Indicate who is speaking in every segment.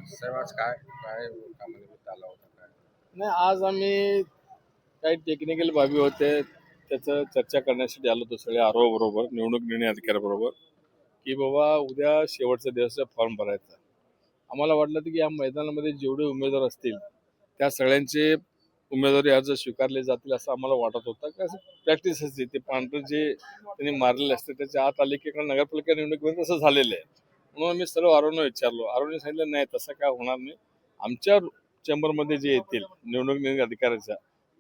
Speaker 1: साहेब आज काय काय कामानिमित्त आला होता काय?
Speaker 2: नाही, आज आम्ही काही टेक्निकल बाबी होते त्याचं चर्चा करण्यासाठी आलो होतो सगळे आरोप बरोबर निवडणूक निर्णय अधिकाऱ्याबरोबर की बाबा उद्या शेवटचा दिवस फॉर्म भरायचा. आम्हाला वाटलं होतं की या मैदानामध्ये जेवढे उमेदवार असतील त्या सगळ्यांचे उमेदवारी अर्ज स्वीकारले जातील असं आम्हाला वाटत होतं. कसं प्रॅक्टिस असते ते पांढरं जे त्यांनी मारलेले असते त्याच्या आत आले की नगरपालिका निवडणुकीमध्ये तसं झालेलं आहे. म्हणून मी सर्व आरोने विचारलो. आरोने सांगितलं नाही तसं काय होणार नाही. आमच्या चेंबरमध्ये जे येतील निवडणूक निर्णय अधिकाऱ्याच्या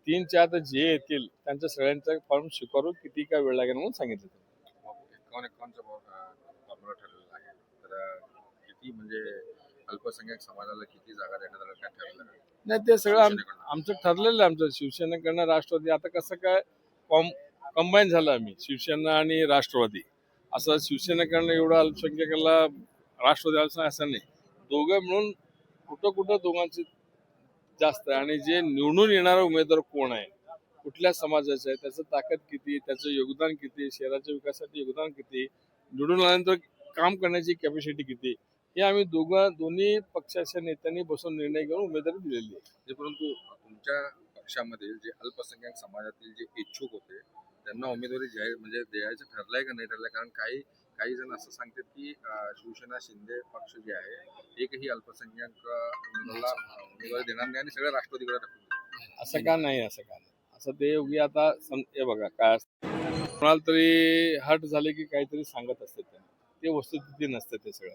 Speaker 2: 3च्या आत जे येतील त्यांच्या सगळ्यांचा फॉर्म स्वीकारू किती काय वेळ लागेल म्हणून सांगितलं.
Speaker 1: एकावन्न फॉर्म्युला ठरलेला आहे. तर किती म्हणजे अल्पसंख्याक समाजाला किती जागा देण्यात आल्या काय ठरलेलं आहे?
Speaker 2: नाही ते सगळं
Speaker 1: शिवसेनेकडून.
Speaker 2: आमचं ठरलेलं आहे. आमचं शिवसेनेकडनं राष्ट्रवादी आता कसं काय कंबाईन झालं आम्ही शिवसेना आणि राष्ट्रवादी. असं शिवसेनेकडनं एवढं अल्पसंख्याकाला राष्ट्रवादी असं नाही. दोघं मिळून कुठं कुठं दोघांचे जास्त आहे आणि जे निवडून येणारा उमेदवार कोण आहे कुठल्या समाजाचं आहे त्याचं ताकद किती त्याचं योगदान किती शहराच्या विकासासाठी योगदान किती निवडून आल्यानंतर काम करण्याची कॅपॅसिटी किती हे आम्ही दोन्ही पक्षाच्या नेत्यांनी बसून निर्णय घेऊन उमेदवारी दिलेली आहे.
Speaker 1: परंतु तुमच्या पक्षामधील जे अल्पसंख्याक समाजातील जे इच्छुक होते त्यांना उमेदवारी जाहीर म्हणजे द्यायचं ठरलंय का नाही ठरलंय? कारण काही काही जण असं सांगतात की शिवसेना शिंदे पक्ष जे आहे एकही अल्पसंख्याक उमेदवारी देणार नाही आणि सगळ्या राष्ट्रवादीकडे टाकून देतील.
Speaker 2: असं का नाही असं ते उगी आता हे बघा काय असतं कोणाला तरी हट झाले की काहीतरी सांगत असते ते वस्तुस्थिती नसते. ते सगळं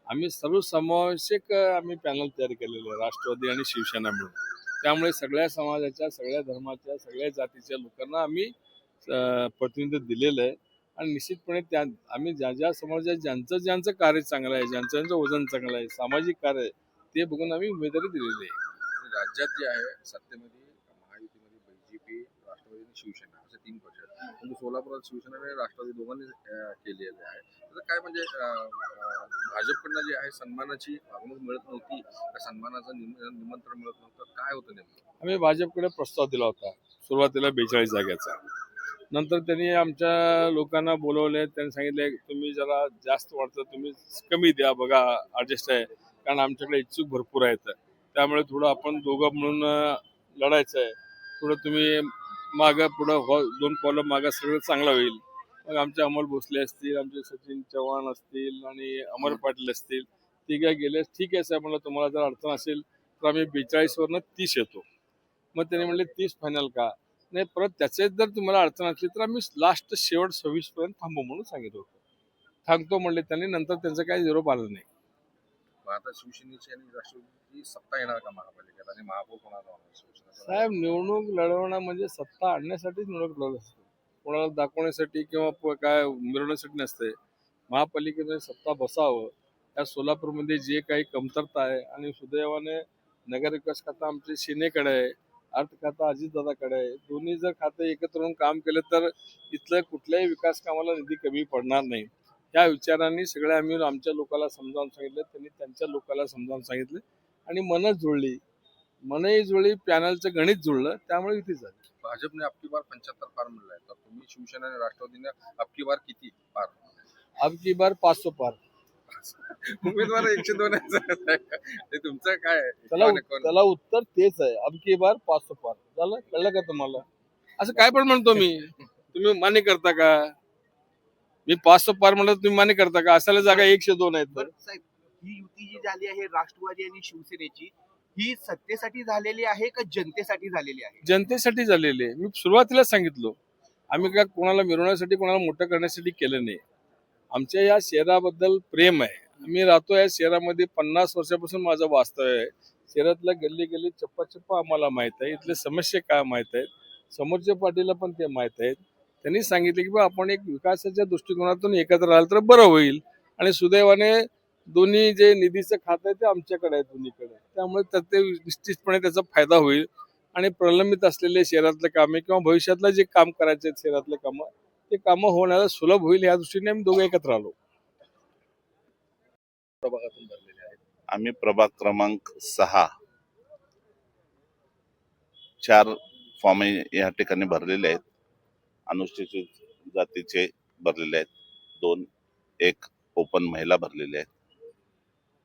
Speaker 2: आम्ही सर्वसमावेशक आम्ही पॅनल तयार केलेलं आहे राष्ट्रवादी आणि शिवसेना मिळून. त्यामुळे सगळ्या समाजाच्या सगळ्या धर्माच्या सगळ्या जातीच्या लोकांना आम्ही प्रतिनिधित्व दिलेलं आहे आणि निश्चितपणे आम्ही ज्या समाजात ज्यांचं कार्य चांगलं आहे ज्यांचं वजन चांगलं आहे सामाजिक कार्य आहे ते बघून आम्ही उमेदवारी दिलेली आहे.
Speaker 1: राज्यात जे आहे सत्तेमध्ये महायुतीमध्ये बीजेपी राष्ट्रवादी आणि शिवसेना असे 3 पक्ष आहेत. म्हणजे सोलापुरात शिवसेना आणि राष्ट्रवादी दोघांनी केलेले आहे. तर काय म्हणजे भाजपकडनं जे आहे सन्मानाची वागणूक मिळत नव्हती सन्मानाचं निमंत्रण मिळत नव्हतं काय होतं नेमकं?
Speaker 2: आम्ही भाजपकडे प्रस्ताव दिला होता सुरुवातीला 42 जागेचा. नंतर त्यांनी आमच्या लोकांना बोलवले त्यांनी सांगितले तुम्ही जरा जास्त वाटतं तुम्ही कमी द्या बघा ॲडजस्ट आहे कारण आमच्याकडे इच्छुक भरपूर आहेत त्यामुळे थोडं आपण दोघं म्हणून लढायचं आहे. थोडं तुम्ही मागं पुढं 2 पावलं मागं सगळं चांगलं होईल. मग आमचे अमोल भोसले असतील आमचे सचिन चव्हाण असतील आणि अमर पाटील असतील ते काय गेले ठीक आहे साहेब म्हणलं तुम्हाला जर अडचण असेल तर आम्ही 42 वरनं 30 येतो. मग त्यांनी म्हणले 30 फायनल का नाही परत त्याच्यात जर तुम्हाला अडचण असली तर आम्ही लास्ट शेवट 26 पर्यंत थांबू म्हणून सांगितलं होतं. थांबतो म्हणले त्यांनी नंतर त्यांचं काही निरोप आलं नाही.
Speaker 1: आता शिवसेनेची आणि राष्ट्रवादीची सत्ता येणार का महापालिकेत आणि महापौर कोणाला होणार शिवसेना?
Speaker 2: साहेब निवडणूक लढवणं म्हणजे सत्ता आणण्यासाठीच निवडणूक लढवत असते कोणाला दाखवण्यासाठी किंवा काय मिळवण्यासाठी नसते. महापालिकेमध्ये सत्ता बसावं त्या सोलापूरमध्ये जे काही कमतरता आहे आणि सुदैवाने नगर विकास खाता आमचे सेनेकडे आहे अर्थ खाता अजितदादाकडे आहे. दोन्ही जर खाते एकत्र होऊन काम केलं तर इथलं कुठल्याही विकास कामाला निधी कमी पडणार नाही. त्या विचारांनी सगळ्या आम्ही आमच्या लोकांना समजावून सांगितलं त्यांनी त्यांच्या लोकांना समजावून सांगितलं आणि मनच मनही जुळली पॅनलचं गणित जुळलं त्यामुळे इथे झालं.
Speaker 1: भाजपने अबकी बार 75 पार म्हणलाय तर तुम्ही शिवसेना आणि राष्ट्रवादीने अबकी बार किती पार?
Speaker 2: अब की बार 500 पार.
Speaker 1: उमेदवार 102 ते तुमचं काय आहे?
Speaker 2: त्याला उत्तर तेच आहे अब की बार 500 पार. झालं कळलं का तुम्हाला? असं काय पण म्हणतो मी तुम्ही मान्य करता का? मी 500 पार म्हणलं तुम्ही मान्य करता का? असायला जागा 102 आहेत.
Speaker 3: साहेब ही युती जी झाली आहे राष्ट्रवादी आणि शिवसेनेची ही सत्तेसाठी झालेली आहे का जनतेसाठी झालेली आहे?
Speaker 2: जनतेसाठी झालेली आहे. मी सुरुवातीला सांगितलं आम्ही काय कोणाला मिरवण्यासाठी कोणाला मोठं करण्यासाठी केलं नाही. आमच्या या शहराबद्दल प्रेम आहे. आम्ही राहतो या शहरामध्ये 50 वर्षापासून माझं वास्तव आहे. शहरातल्या गल्ली गल्ली चप्पा चप्पा आम्हाला माहित आहे. इथले समस्या काय माहित आहेत. समोरच्या पार्टीला पण ते माहित आहेत. त्यांनी सांगितले की बा आपण एक विकासाच्या दृष्टिकोनातून एकत्र राहिलं तर बरं होईल आणि सुदैवाने दोन्ही जे निधीचं खातं आहे ते आमच्याकडे आहे दोन्हीकडे. त्यामुळे ते निश्चितपणे त्याचा फायदा होईल आणि प्रलंबित असलेले शहरातले कामे किंवा भविष्यातलं जे काम करायचे आहेत शहरातले कामं ते कामं होण्याला सुलभ होईल या दृष्टीने आम्ही दोघे एकत्र आलो.
Speaker 1: प्रभागातून भरलेले आहेत.
Speaker 4: आम्ही प्रभाग क्रमांक 6 4 फॉर्म या ठिकाणी भरलेले आहेत. अनुसूचित जातीचे भरलेले आहेत 2, 1 ओपन महिला भरलेले आहेत.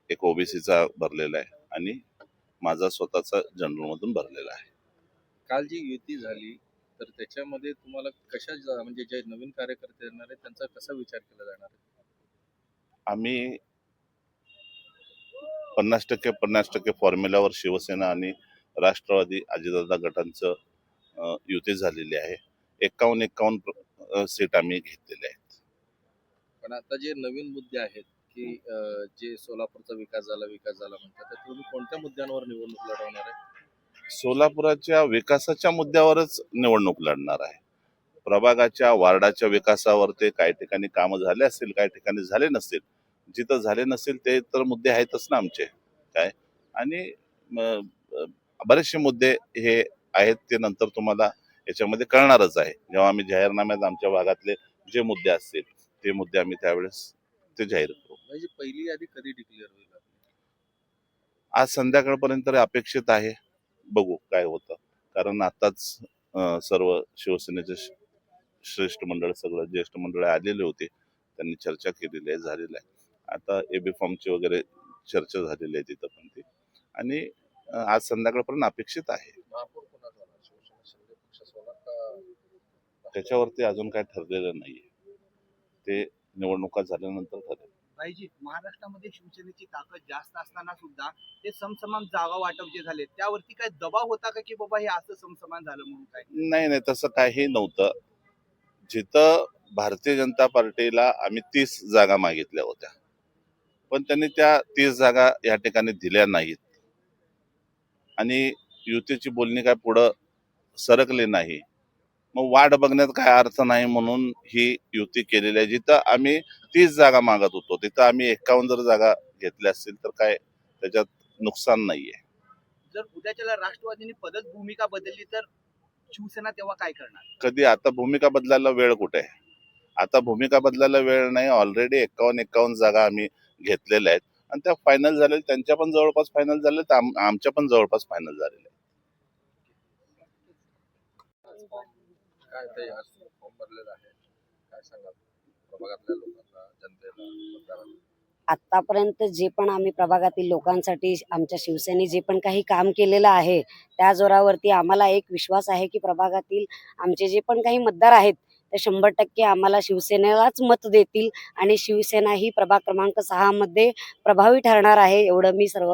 Speaker 4: एक ओबीसीचा भरलेला आहे आणि माझा स्वतःचा जनरल मधून भरलेला आहे.
Speaker 1: काल जी युती झाली तर त्याच्यामध्ये तुम्हाला म्हणजे जे नवीन कार्यकर्ते येणार आहेत त्यांचा कसा विचार केला जाणार आहे?
Speaker 4: आम्ही 50% फॉर्म्युलावर शिवसेना आणि राष्ट्रवादी अजितदादा गटांचं युती झालेली आहे. 51 सीट आम्ही घेतलेले आहेत.
Speaker 1: पण आता जे नवीन मुद्दे आहेत की जे सोलापूरचा विकास झाला म्हणतात, तर तुम्ही कोणत्या मुद्द्यांवर निवडणूक लढवणार आहे?
Speaker 4: सोलापुराच्या विकासाच्या मुद्द्यावरच निवडणूक लढणार आहे. प्रभागाच्या वार्डाच्या विकासावर ते काही ठिकाणी कामं झाले असतील, काही ठिकाणी झाले नसतील. जिथं झाले नसतील ते तर मुद्दे आहेतच ना आमचे काय. आणि म, बरेचसे मुद्दे हे आहेत ते नंतर तुम्हाला याच्यामध्ये कळणारच आहे. जेव्हा आम्ही जाहीरनाम्यात आमच्या भागातले जे मुद्दे असतील ते मुद्दे आम्ही त्यावेळेस ते जाहीर करू.
Speaker 1: म्हणजे पहिली यादी कधी डिक्लेअर होईल?
Speaker 4: आज संध्याकाळपर्यंत तरी अपेक्षित आहे. बघू काय होतं. कारण आताच सर्व शिवसेनेचे श्रेष्ठ मंडळ, सगळं ज्येष्ठ मंडळ आलेले होते. त्यांनी चर्चा केलेली आहे, झालेली आहे. आता एबी फॉर्मची वगैरे चर्चा झालेली आहे तिथं पण ती. आणि आज संध्याकाळपर्यंत अपेक्षित आहे.
Speaker 1: महापौर कोणाचा होणार? शिवसेना शिंदे पक्षाचा होणार का?
Speaker 4: त्याच्यावरती अजून काय ठरलेलं नाहीये. ते निवडणुका झाल्यानंतर ठरेल.
Speaker 3: भाईजी, महाराष्ट्रामध्ये शिवसेनेची ताकद जास्त असताना सुद्धा ते समसमान जागा वाटप जे झाले त्यावरती काय दबाव होता का की बाबा हे असं समसमान झालं म्हणून काय?
Speaker 4: नाही, तसं काही नव्हतं. जिथं भारतीय जनता पार्टीला आम्ही 30 जागा मागितल्या होत्या, पण त्यांनी त्या 30 जागा या ठिकाणी दिल्या नाहीत आणि युतीची बोलणी काय पुढं सरकली नाही. मग वाट बघण्यात काय अर्थ नाही म्हणून ही युती केलेली आहे. जिथं आम्ही 30 जागा मागत होतो तिथं आम्ही 51 जर जागा घेतल्या असतील तर काय त्याच्यात नुकसान नाहीये.
Speaker 3: जर उद्याच्याला राष्ट्रवादीने पदच भूमिका बदलली तर शिवसेना तेव्हा काय करणार?
Speaker 4: कधी आता भूमिका बदलायला वेळ कुठे आहे? आता भूमिका बदलायला वेळ नाही. ऑलरेडी 51 जागा आम्ही घेतलेल्या आहेत आणि त्या फायनल झालेल्या, त्यांच्या पण जवळपास फायनल झालेल्या, आमच्या पण जवळपास फायनल झालेल्या.
Speaker 1: काय ते आज फॉर्म भरलेला आहे, काय सांगाल प्रभागातल्या लोकांना, जनतेला, मतदारांना?
Speaker 5: आतापर्यंत जे पण आम्ही प्रभागातील लोकांसाठी आमच्या शिवसेनेने जे पण काही काम केलेलं आहे त्या जोरावरती आम्हाला एक विश्वास आहे की प्रभागातील आमचे जे पण काही मतदार आहेत ते 100% आम्हाला शिवसेनेलाच मत देतील आणि शिवसेना ही प्रभाग क्रमांक 6 मध्ये प्रभावी ठरणार आहे, एवढं मी सर्व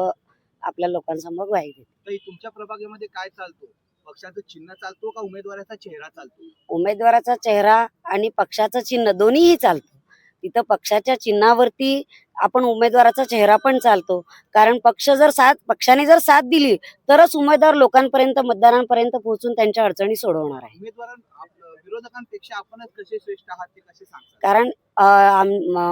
Speaker 5: आपल्या लोकांसमोर ग्वाही देते.
Speaker 3: तर तुमच्या प्रभागामध्ये काय चालतो? पक्षाचं चिन्ह चालतो का उमेदवाराचा चेहरा चालतो?
Speaker 5: उमेदवाराचा चेहरा आणि पक्षाचं चिन्ह दोन्हीही चालतं. तिथं पक्षाच्या चिन्हावरती आपण उमेदवाराचा चेहरा पण चालतो. कारण पक्षाने जर साथ दिली तरच उमेदवार लोकांपर्यंत, मतदारांपर्यंत पोहोचून त्यांच्या अडचणी सोडवणार आहे.
Speaker 3: विरोधकांपेक्षा आपणच कसे श्रेष्ठ आहात ते कसे सांगता?
Speaker 5: कारण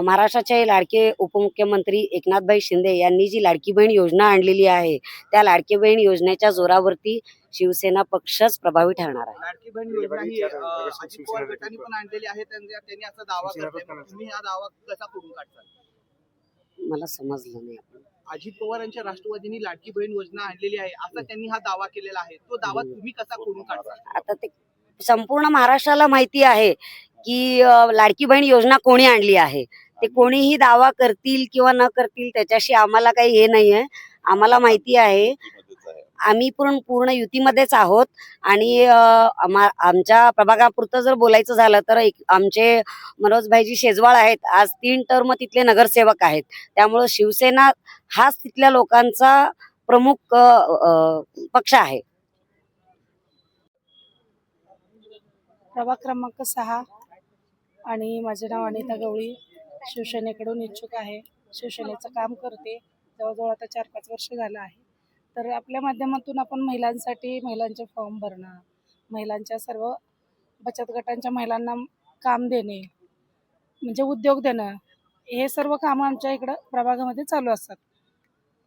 Speaker 5: महाराष्ट्राचे लाडके उपमुख्यमंत्री एकनाथभाई शिंदे यांनी जी लाडकी बहीण योजना आणलेली आहे त्या लाडकी बहीण योजनेच्या जोरावरती शिवसेना पक्षच प्रभावी ठरणार आहे.
Speaker 3: लाडकी बहीण योजना ही अजित पवार गटाने पण आणलेली आहे. त्यांनी असा दावा करताय. तुम्ही हा दावा कसा करून काढता?
Speaker 5: मला समजलं नाही.
Speaker 3: अजित पवारांच्या राष्ट्रवादीने लाडकी बहीण योजना आणलेली आहे असा त्यांनी हा दावा केलेला आहे. तो दावा तुम्ही कसा करून काढता?
Speaker 5: आता ते संपूर्ण महाराष्ट्राला माहिती आहे की लाडकी बहीण योजना कोणी आणली आहे. ते कोणीही दावा करतील किंवा न करतील त्याच्याशी आम्हाला काही हे नाहीये. आम्हाला माहिती आहे, आम्ही पूर्ण युतीमध्येच आहोत आणि आमच्या प्रभागापुरतं जर बोलायचं झालं तर आमचे मनोजभाईजी शेजवाळ आहेत, आज 3 टर्म तिथले नगरसेवक आहेत. त्यामुळे शिवसेना हाच तिथल्या लोकांचा प्रमुख पक्ष आहे.
Speaker 6: प्रभाग क्रमांक 6 आणि माझे नाव अनिता गवळी, शिवसेनेकडून इच्छुक आहे. शिवसेनेचं काम करते, जवळजवळ आता 4-5 वर्ष झालं आहे. तर आपल्या माध्यमातून आपण महिलांसाठी महिलांचे फॉर्म भरणं, महिलांच्या सर्व बचत गटांच्या महिलांना काम देणे, म्हणजे उद्योग देणं, हे सर्व कामं आमच्या इकडं प्रभागामध्ये चालू असतात.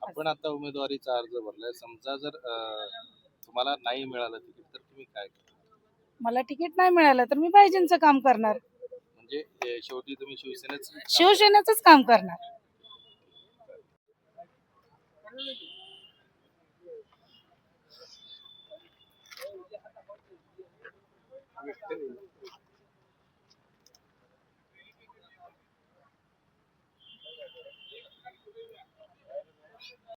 Speaker 1: आपण आता उमेदवारीचा अर्ज भरलाय, समजा जर तुम्हाला नाही मिळालं तिकीट तर तुम्ही काय करणार?
Speaker 6: मला तिकीट नाही मिळालं तर मी पाहिजेंचं काम करणार,
Speaker 1: म्हणजे शेवटी तुम्ही
Speaker 6: शिवसेनेचंच काम करणार.